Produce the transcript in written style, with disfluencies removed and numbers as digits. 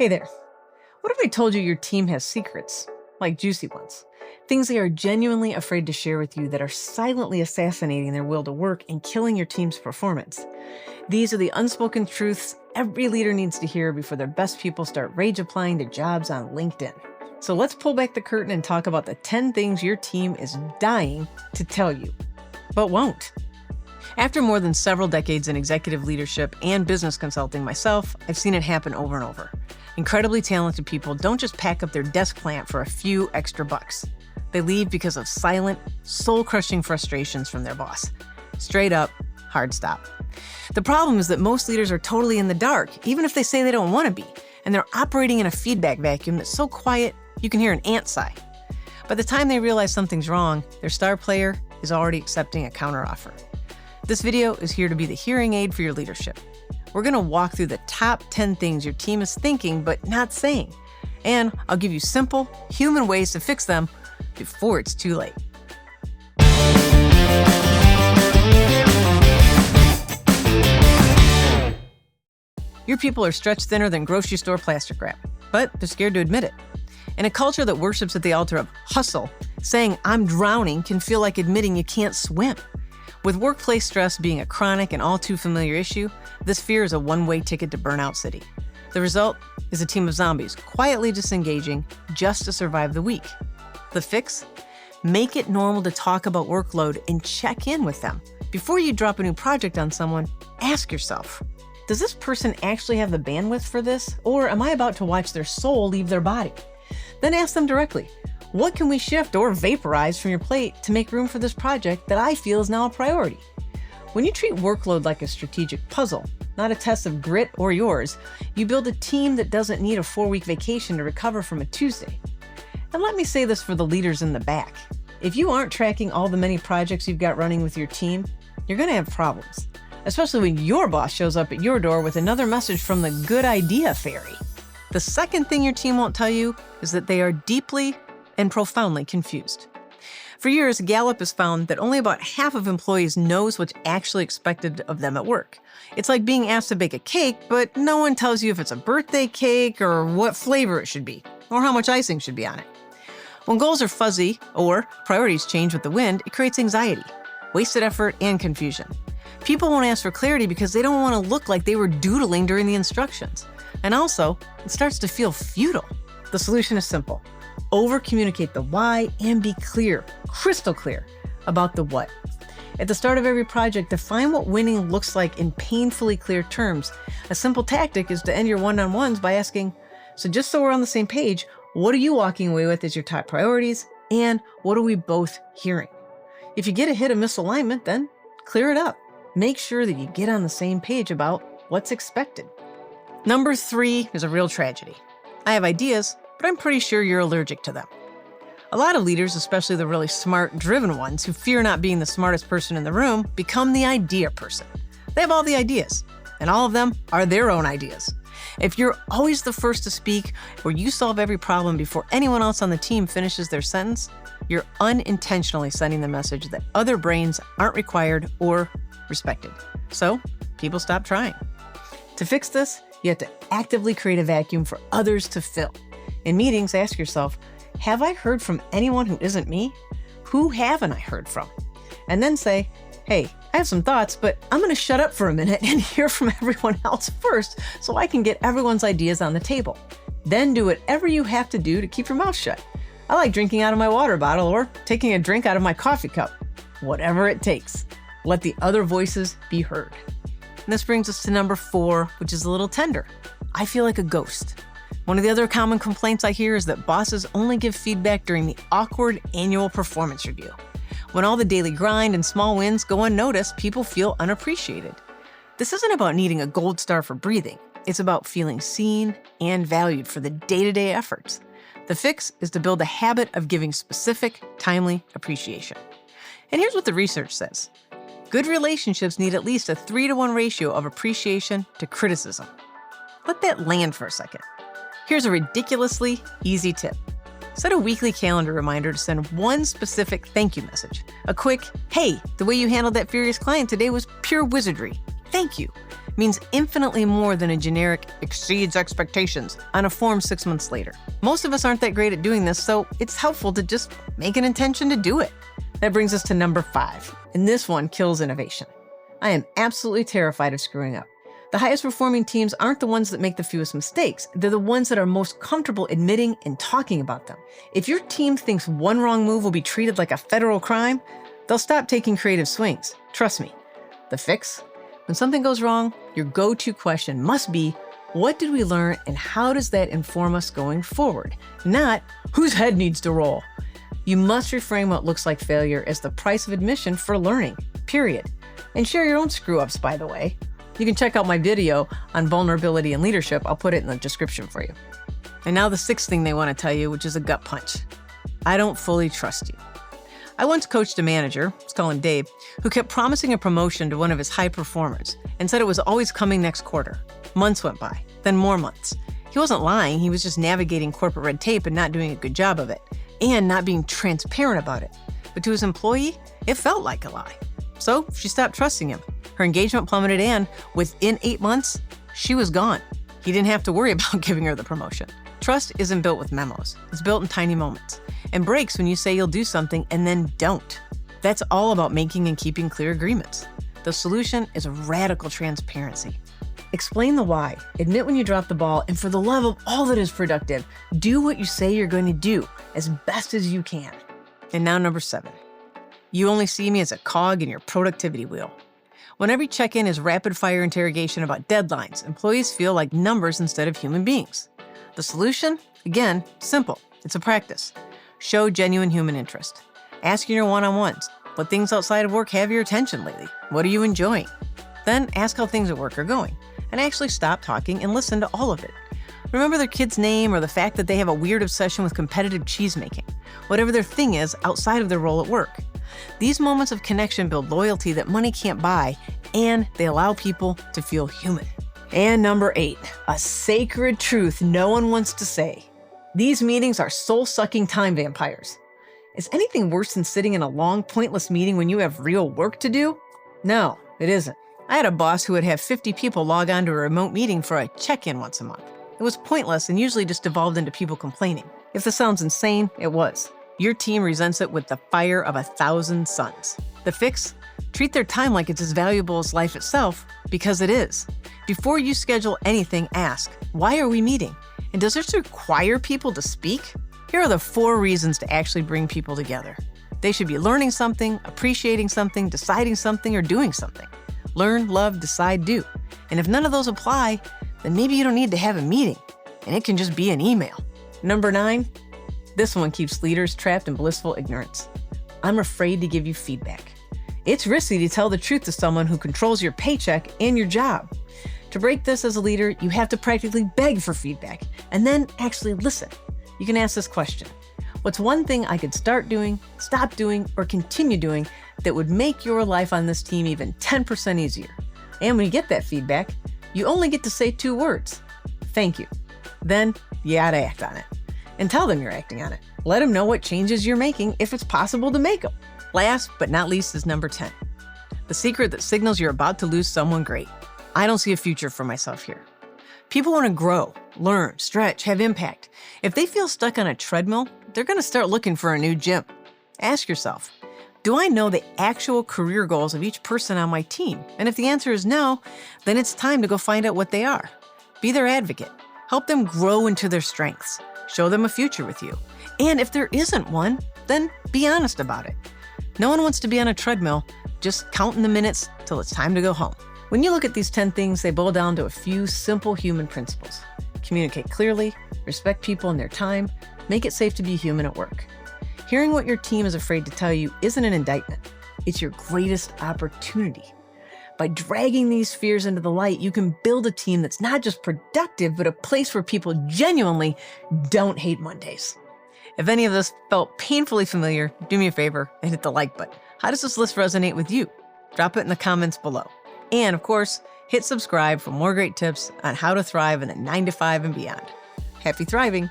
Hey there. What if I told you your team has secrets, like juicy ones? Things they are genuinely afraid to share with you that are silently assassinating their will to work and killing your team's performance. These are the unspoken truths every leader needs to hear before their best people start rage applying to jobs on LinkedIn. So let's pull back the curtain and talk about the 10 things your team is dying to tell you, but won't. After more than several decades in executive leadership and business consulting myself, I've seen it happen over and over. Incredibly talented people don't just pack up their desk plant for a few extra bucks. They leave because of silent, soul-crushing frustrations from their boss. Straight up, hard stop. The problem is that most leaders are totally in the dark, even if they say they don't want to be, and they're operating in a feedback vacuum that's so quiet you can hear an ant sigh. By the time they realize something's wrong, their star player is already accepting a counteroffer. This video is here to be the hearing aid for your leadership. We're going to walk through the top 10 things your team is thinking but not saying. And I'll give you simple, human ways to fix them before it's too late. Your people are stretched thinner than grocery store plastic wrap, but they're scared to admit it. In a culture that worships at the altar of hustle, saying I'm drowning can feel like admitting you can't swim. With workplace stress being a chronic and all too familiar issue, this fear is a one-way ticket to Burnout City. The result is a team of zombies quietly disengaging just to survive the week. The fix? Make it normal to talk about workload and check in with them. Before you drop a new project on someone, ask yourself, does this person actually have the bandwidth for this? Or am I about to watch their soul leave their body? Then ask them directly, what can we shift or vaporize from your plate to make room for this project that I feel is now a priority? When you treat workload like a strategic puzzle, not a test of grit or yours, you build a team that doesn't need a 4-week vacation to recover from a Tuesday. And let me say this for the leaders in the back. If you aren't tracking all the many projects you've got running with your team, you're going to have problems, especially when your boss shows up at your door with another message from the good idea fairy. The second thing your team won't tell you is that they are deeply and profoundly confused. For years, Gallup has found that only about half of employees knows what's actually expected of them at work. It's like being asked to bake a cake, but no one tells you if it's a birthday cake or what flavor it should be, or how much icing should be on it. When goals are fuzzy or priorities change with the wind, it creates anxiety, wasted effort, and confusion. People won't ask for clarity because they don't want to look like they were doodling during the instructions. And also, it starts to feel futile. The solution is simple. Over-communicate the why and be clear, crystal clear, about the what. At the start of every project, define what winning looks like in painfully clear terms. A simple tactic is to end your one-on-ones by asking, so just so we're on the same page, what are you walking away with as your top priorities, and what are we both hearing? If you get a hit of misalignment, then clear it up. Make sure that you get on the same page about what's expected. Number 3 is a real tragedy. I have ideas, but I'm pretty sure you're allergic to them. A lot of leaders, especially the really smart, driven ones who fear not being the smartest person in the room, become the idea person. They have all the ideas, and all of them are their own ideas. If you're always the first to speak, or you solve every problem before anyone else on the team finishes their sentence, you're unintentionally sending the message that other brains aren't required or respected. So, people stop trying. To fix this, you have to actively create a vacuum for others to fill. In meetings, ask yourself, have I heard from anyone who isn't me? Who haven't I heard from? And then say, hey, I have some thoughts, but I'm going to shut up for a minute and hear from everyone else first so I can get everyone's ideas on the table. Then do whatever you have to do to keep your mouth shut. I like drinking out of my water bottle or taking a drink out of my coffee cup. Whatever it takes. Let the other voices be heard. And this brings us to number 4, which is a little tender. I feel like a ghost. One of the other common complaints I hear is that bosses only give feedback during the awkward annual performance review. When all the daily grind and small wins go unnoticed, people feel unappreciated. This isn't about needing a gold star for breathing. It's about feeling seen and valued for the day-to-day efforts. The fix is to build a habit of giving specific, timely appreciation. And here's what the research says. Good relationships need at least a 3-to-1 ratio of appreciation to criticism. Let that land for a second. Here's a ridiculously easy tip. Set a weekly calendar reminder to send one specific thank you message. A quick, hey, the way you handled that furious client today was pure wizardry. Thank you. means infinitely more than a generic exceeds expectations on a form 6 months later. Most of us aren't that great at doing this, so it's helpful to just make an intention to do it. That brings us to number 5, and this one kills innovation. I am absolutely terrified of screwing up. The highest performing teams aren't the ones that make the fewest mistakes. They're the ones that are most comfortable admitting and talking about them. If your team thinks one wrong move will be treated like a federal crime, they'll stop taking creative swings. Trust me. The fix? When something goes wrong, your go-to question must be, what did we learn and how does that inform us going forward? Not, whose head needs to roll? You must reframe what looks like failure as the price of admission for learning, period. And share your own screw-ups, by the way. You can check out my video on vulnerability and leadership. I'll put it in the description for you. And now the 6th thing they want to tell you, which is a gut punch. I don't fully trust you. I once coached a manager, let's call him Dave, who kept promising a promotion to one of his high performers and said it was always coming next quarter. Months went by, then more months. He wasn't lying, he was just navigating corporate red tape and not doing a good job of it, and not being transparent about it. But to his employee, it felt like a lie. So she stopped trusting him. Her engagement plummeted, and within 8 months, she was gone. He didn't have to worry about giving her the promotion. Trust isn't built with memos. It's built in tiny moments, and breaks when you say you'll do something and then don't. That's all about making and keeping clear agreements. The solution is radical transparency. Explain the why, admit when you drop the ball, and for the love of all that is productive, do what you say you're going to do as best as you can. And now number 7. You only see me as a cog in your productivity wheel. When every check-in is rapid-fire interrogation about deadlines, employees feel like numbers instead of human beings. The solution? Again, simple. It's a practice. Show genuine human interest. Ask in your one-on-ones, what things outside of work have your attention lately? What are you enjoying? Then ask how things at work are going, and actually stop talking and listen to all of it. Remember their kid's name or the fact that they have a weird obsession with competitive cheese making, whatever their thing is outside of their role at work. These moments of connection build loyalty that money can't buy, and they allow people to feel human. And number 8, a sacred truth no one wants to say. These meetings are soul-sucking time vampires. Is anything worse than sitting in a long, pointless meeting when you have real work to do? No, it isn't. I had a boss who would have 50 people log on to a remote meeting for a check-in once a month. It was pointless and usually just devolved into people complaining. If this sounds insane, it was. Your team resents it with the fire of 1,000 suns. The fix? Treat their time like it's as valuable as life itself, because it is. Before you schedule anything, ask, why are we meeting? And does this require people to speak? Here are the 4 reasons to actually bring people together. They should be learning something, appreciating something, deciding something, or doing something. Learn, love, decide, do. And if none of those apply, then maybe you don't need to have a meeting, and it can just be an email. Number 9, this one keeps leaders trapped in blissful ignorance. I'm afraid to give you feedback. It's risky to tell the truth to someone who controls your paycheck and your job. To break this as a leader, you have to practically beg for feedback and then actually listen. You can ask this question. What's one thing I could start doing, stop doing, or continue doing that would make your life on this team even 10% easier? And when you get that feedback, you only get to say 2 words. Thank you. Then you gotta act on it. And tell them you're acting on it. Let them know what changes you're making if it's possible to make them. Last but not least is number 10. The secret that signals you're about to lose someone great. I don't see a future for myself here. People want to grow, learn, stretch, have impact. If they feel stuck on a treadmill, they're going to start looking for a new gym. Ask yourself, do I know the actual career goals of each person on my team? And if the answer is no, then it's time to go find out what they are. Be their advocate. Help them grow into their strengths. Show them a future with you. And if there isn't one, then be honest about it. No one wants to be on a treadmill, just counting the minutes till it's time to go home. When you look at these 10 things, they boil down to a few simple human principles. Communicate clearly, respect people and their time, make it safe to be human at work. Hearing what your team is afraid to tell you isn't an indictment. It's your greatest opportunity. By dragging these fears into the light, you can build a team that's not just productive, but a place where people genuinely don't hate Mondays. If any of this felt painfully familiar, do me a favor and hit the like button. How does this list resonate with you? Drop it in the comments below. And of course, hit subscribe for more great tips on how to thrive in the 9 to 5 and beyond. Happy thriving!